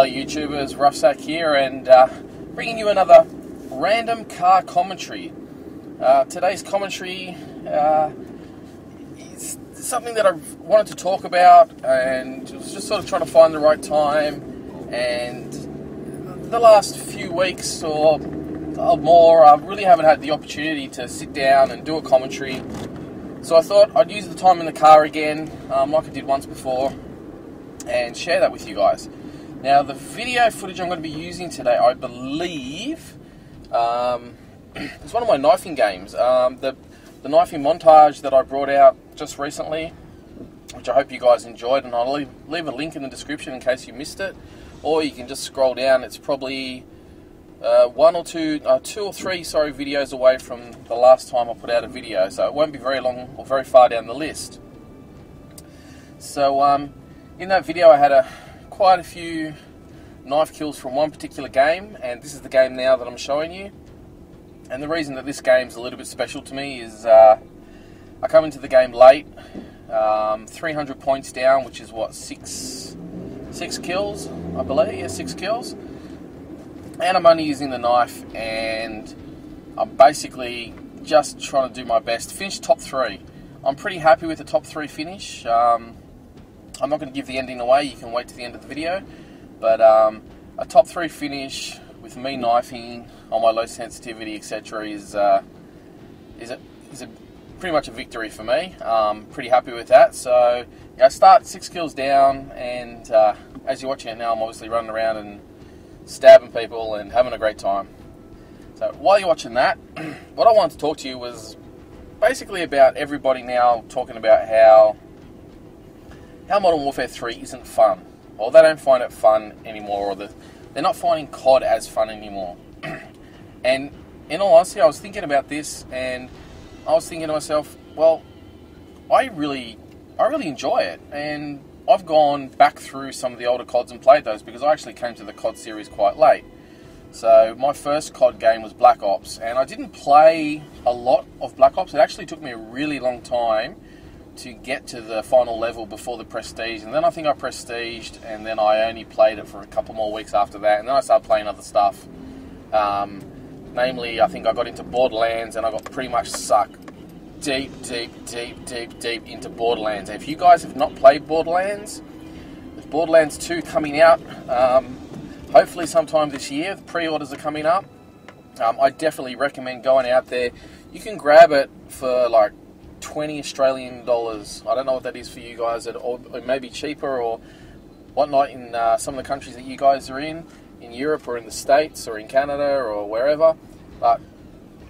fellow YouTubers, Roughsack here, and bringing you another random car commentary. Today's commentary is something that I've wanted to talk about, and was just sort of trying to find the right time. And the last few weeks or more, I really haven't had the opportunity to sit down and do a commentary. So I thought I'd use the time in the car again, like I did once before, and share that with you guys. Now, the video footage I'm going to be using today, I believe, it's one of my knifing games. The knifing montage that I brought out just recently, which I hope you guys enjoyed, and I'll leave a link in the description in case you missed it, or you can just scroll down. It's probably two or three videos away from the last time I put out a video, so it won't be very long or very far down the list. So in that video I had quite a few knife kills from one particular game, and this is the game now that I'm showing you. And the reason that this game's a little bit special to me is I come into the game late, 300 points down, which is what, six kills, I believe. Yeah, 6 kills. And I'm only using the knife, and I'm basically just trying to do my best to finish top 3. I'm pretty happy with the top 3 finish. I'm not going to give the ending away, you can wait to the end of the video, but a top 3 finish with me knifing on my low sensitivity, etc. is pretty much a victory for me. Pretty happy with that. So I start 6 kills down, and as you're watching it now, I'm obviously running around and stabbing people and having a great time. So while you're watching that, what I wanted to talk to you was basically about everybody now talking about how Modern Warfare 3 isn't fun, or they don't find it fun anymore, or they're not finding COD as fun anymore. And in all honesty, I was thinking about this, and I was thinking to myself, well, I really enjoy it, and I've gone back through some of the older CODs and played those, because I actually came to the COD series quite late. So my first COD game was Black Ops, and I didn't play a lot of Black Ops. It actually took me a really long time to get to the final level before the Prestige, and then I think I Prestiged, and then I only played it for a couple more weeks after that, and then I started playing other stuff. Namely, I think I got into Borderlands, and I got pretty much sucked deep into Borderlands. And if you guys have not played Borderlands, with Borderlands 2 coming out, hopefully sometime this year, the pre-orders are coming up, I definitely recommend going out there. You can grab it for like 20 Australian dollars. I don't know what that is for you guys, or it may be cheaper or whatnot in some of the countries that you guys are in Europe or in the States or in Canada or wherever. But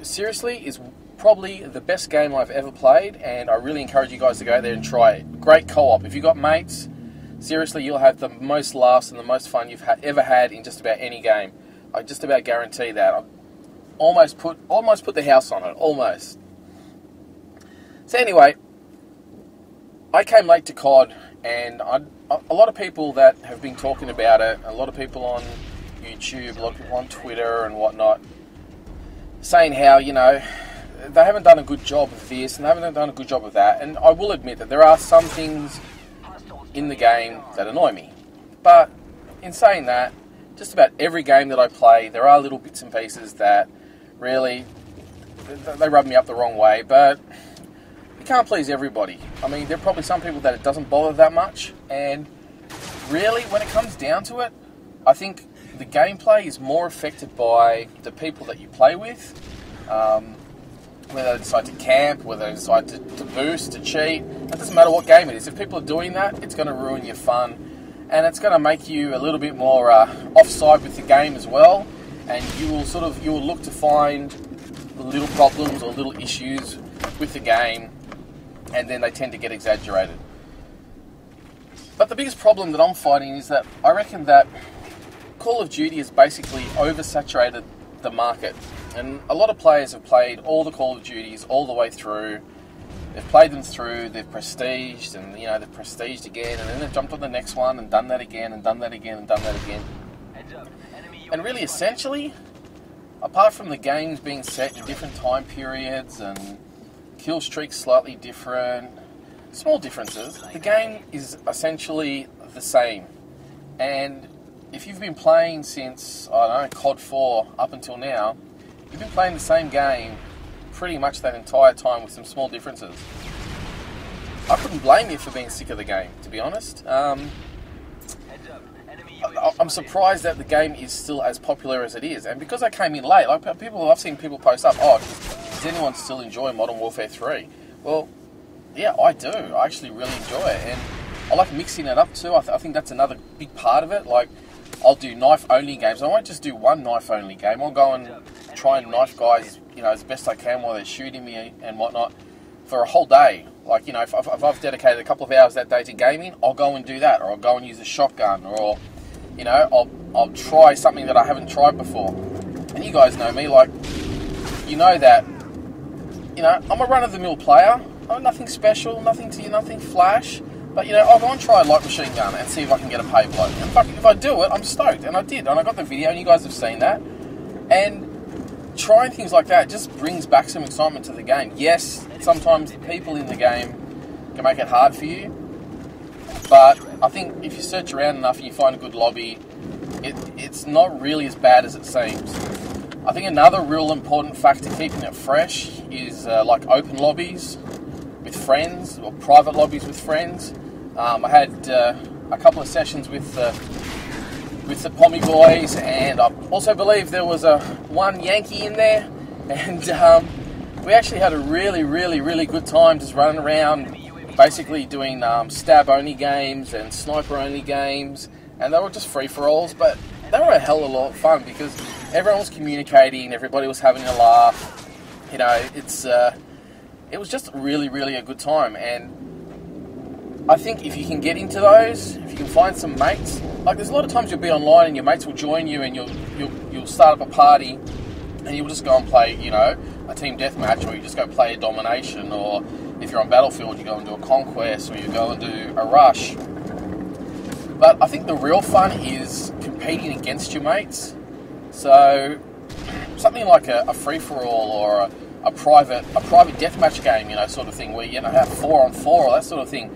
seriously, it's probably the best game I've ever played, and I really encourage you guys to go there and try it. Great co-op. If you've got mates, seriously, you'll have the most laughs and the most fun you've ever had in just about any game. I just about guarantee that. I almost put the house on it, almost. So anyway, I came late to COD, and a lot of people that have been talking about it, a lot of people on YouTube, a lot of people on Twitter and whatnot, saying how, you know, they haven't done a good job of this and they haven't done a good job of that. And I will admit that there are some things in the game that annoy me. But in saying that, just about every game that I play, there are little bits and pieces that really, they rub me up the wrong way. But you can't please everybody. I mean, there are probably some people that it doesn't bother that much. And really, when it comes down to it, I think the gameplay is more affected by the people that you play with. Whether they decide to camp, whether they decide to boost, to cheat, it doesn't matter what game it is. If people are doing that, it's going to ruin your fun, and it's going to make you a little bit more offside with the game as well, and you will look to find little problems or little issues with the game, and then they tend to get exaggerated. But the biggest problem that I'm finding is that I reckon that Call of Duty has basically oversaturated the market. And a lot of players have played all the Call of Duties all the way through. They've played them through, they've prestiged, and you know, they've prestiged again, and then they've jumped on the next one and done that again and done that again and done that again. And really, essentially, apart from the games being set in different time periods and kill streaks slightly different, small differences, the game is essentially the same. And if you've been playing since, I don't know, COD 4 up until now, you've been playing the same game pretty much that entire time with some small differences. I couldn't blame you for being sick of the game, to be honest. I'm surprised that the game is still as popular as it is, and because I came in late, like I've seen people post up, oh, does anyone still enjoy Modern Warfare 3? Well, yeah, I do. I actually really enjoy it, and I like mixing it up too. I think that's another big part of it. Like, I'll do knife-only games. I won't just do one knife-only game. I'll go and try and knife guys, as best I can while they're shooting me and whatnot for a whole day. Like, if I've dedicated a couple of hours that day to gaming, I'll go and do that, or I'll go and use a shotgun, or, I'll try something that I haven't tried before. And you guys know me, like, that, I'm a run-of-the-mill player. I'm nothing special, nothing flash. But, I'll go and try a light machine gun and see if I can get a pay blow. And if I do it, I'm stoked. And I did. And I got the video, and you guys have seen that. And trying things like that just brings back some excitement to the game. Yes, sometimes the people in the game can make it hard for you. But I think if you search around enough and you find a good lobby, it's not really as bad as it seems. I think another real important factor keeping it fresh is like open lobbies with friends, or private lobbies with friends. I had a couple of sessions with the Pommy boys, and I also believe there was one Yankee in there, and we actually had a really, really, really good time just running around, basically doing stab-only games and sniper-only games, and they were just free-for-alls, but they were a hell of a lot of fun because everyone was communicating, everybody was having a laugh. It was just really, really a good time, and I think if you can get into those, if you can find some mates, like there's a lot of times you'll be online and your mates will join you and you'll start up a party and you'll just go and play, a team deathmatch, or you just go play a domination, or if you're on Battlefield, you go and do a conquest, or you go and do a rush. But I think the real fun is competing against your mates. So something like a free-for-all or a private deathmatch game, sort of thing, where you have 4-on-4 or that sort of thing.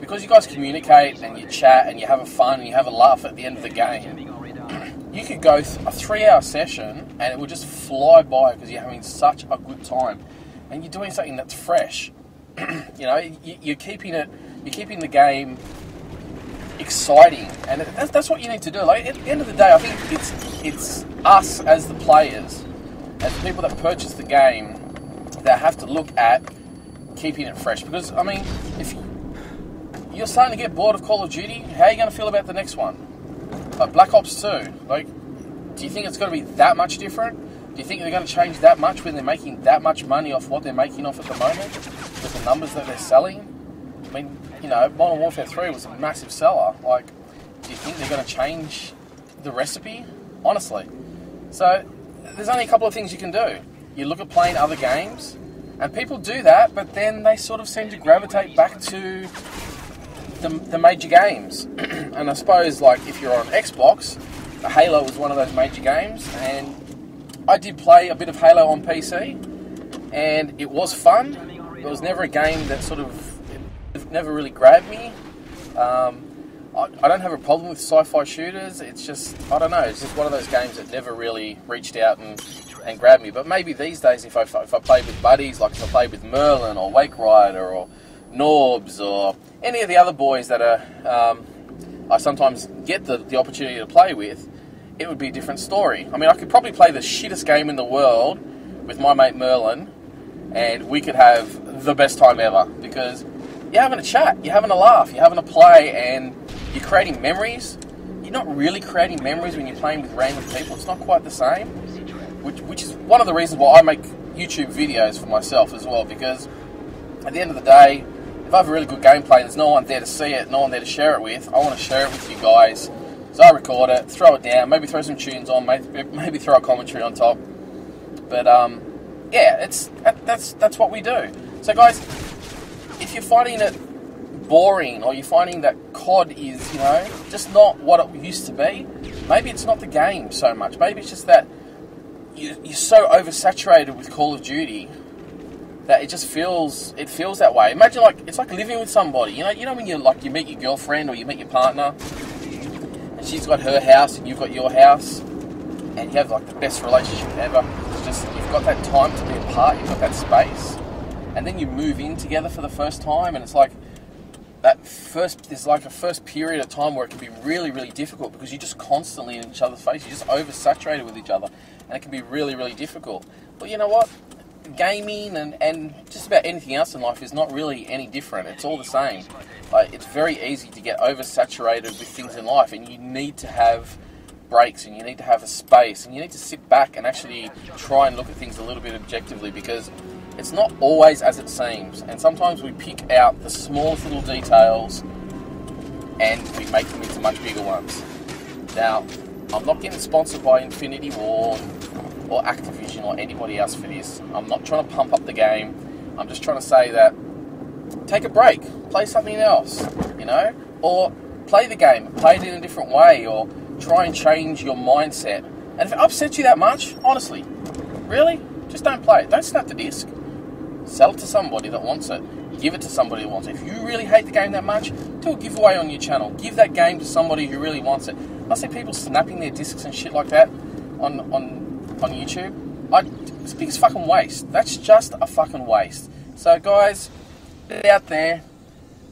Because you guys communicate and you chat and you have a fun and you have a laugh at the end of the game, you could go a 3-hour session and it will just fly by because you're having such a good time and you're doing something that's fresh. You're keeping the game exciting, and that's what you need to do. Like, at the end of the day, I think it's us as the players, as the people that purchase the game, that have to look at keeping it fresh. Because if you're starting to get bored of Call of Duty, how are you going to feel about the next one? Black Ops 2, like, do you think it's going to be that much different? Do you think they're going to change that much when they're making that much money off what they're making off at the moment, with the numbers that they're selling? Modern Warfare 3 was a massive seller. Like, do you think they're going to change the recipe? Honestly. So, there's only a couple of things you can do. You look at playing other games, and people do that, but then they sort of seem to gravitate back to the major games. And I suppose, like, if you're on Xbox, Halo was one of those major games, and I did play a bit of Halo on PC, and it was fun. It was never a game that it never really grabbed me. I don't have a problem with sci-fi shooters. It's just, I don't know, it's just one of those games that never really reached out and grabbed me. But maybe these days, if I played with buddies, like if I played with Merlin or Wake Rider or Norbs or any of the other boys that I sometimes get the opportunity to play with, it would be a different story. I could probably play the shittest game in the world with my mate Merlin, and we could have the best time ever, because you're having a chat, you're having a laugh, you're having a play, and you're creating memories. You're not really creating memories when you're playing with random people. It's not quite the same, which is one of the reasons why I make YouTube videos for myself as well, because at the end of the day, if I have a really good gameplay and there's no one there to see it, no one there to share it with, I want to share it with you guys. So I record it, throw it down, maybe throw some tunes on, maybe throw a commentary on top. But yeah, that's what we do. So guys, if you're finding it boring, or you're finding that COD is, just not what it used to be, maybe it's not the game so much. Maybe it's just that you're so oversaturated with Call of Duty that it feels that way. Imagine, like, it's like living with somebody. When you meet your girlfriend or you meet your partner, and she's got her house and you've got your house, and you have like the best relationship ever. It's just, you've got that time to be apart, you've got that space, and then you move in together for the first time, and it's like there's like a first period of time where it can be really, really difficult because you're just constantly in each other's face, you're just oversaturated with each other, and it can be really, really difficult. But you know what? Gaming and just about anything else in life is not really any different. It's all the same. Like, it's very easy to get oversaturated with things in life, and you need to have breaks, and you need to have a space, and you need to sit back and actually try and look at things a little bit objectively, because it's not always as it seems, and sometimes we pick out the smallest little details and we make them into much bigger ones. Now, I'm not getting sponsored by Infinity Ward or Activision or anybody else for this. I'm not trying to pump up the game. I'm just trying to say that take a break, play something else, you know, or play the game, play it in a different way, or try and change your mindset. And if it upsets you that much, honestly, really, just don't play it. Don't snap the disc. Sell it to somebody that wants it. Give it to somebody that wants it. If you really hate the game that much, do a giveaway on your channel. Give that game to somebody who really wants it. I see people snapping their discs and shit like that on YouTube. It's the biggest fucking waste. That's just a fucking waste. So guys, get out there.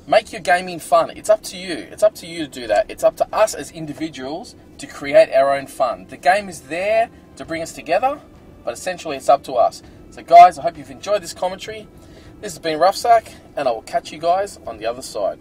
Make your gaming fun. It's up to you. It's up to you to do that. It's up to us as individuals to create our own fun. The game is there to bring us together, but essentially it's up to us. So guys, I hope you've enjoyed this commentary. This has been Roughsack, and I will catch you guys on the other side.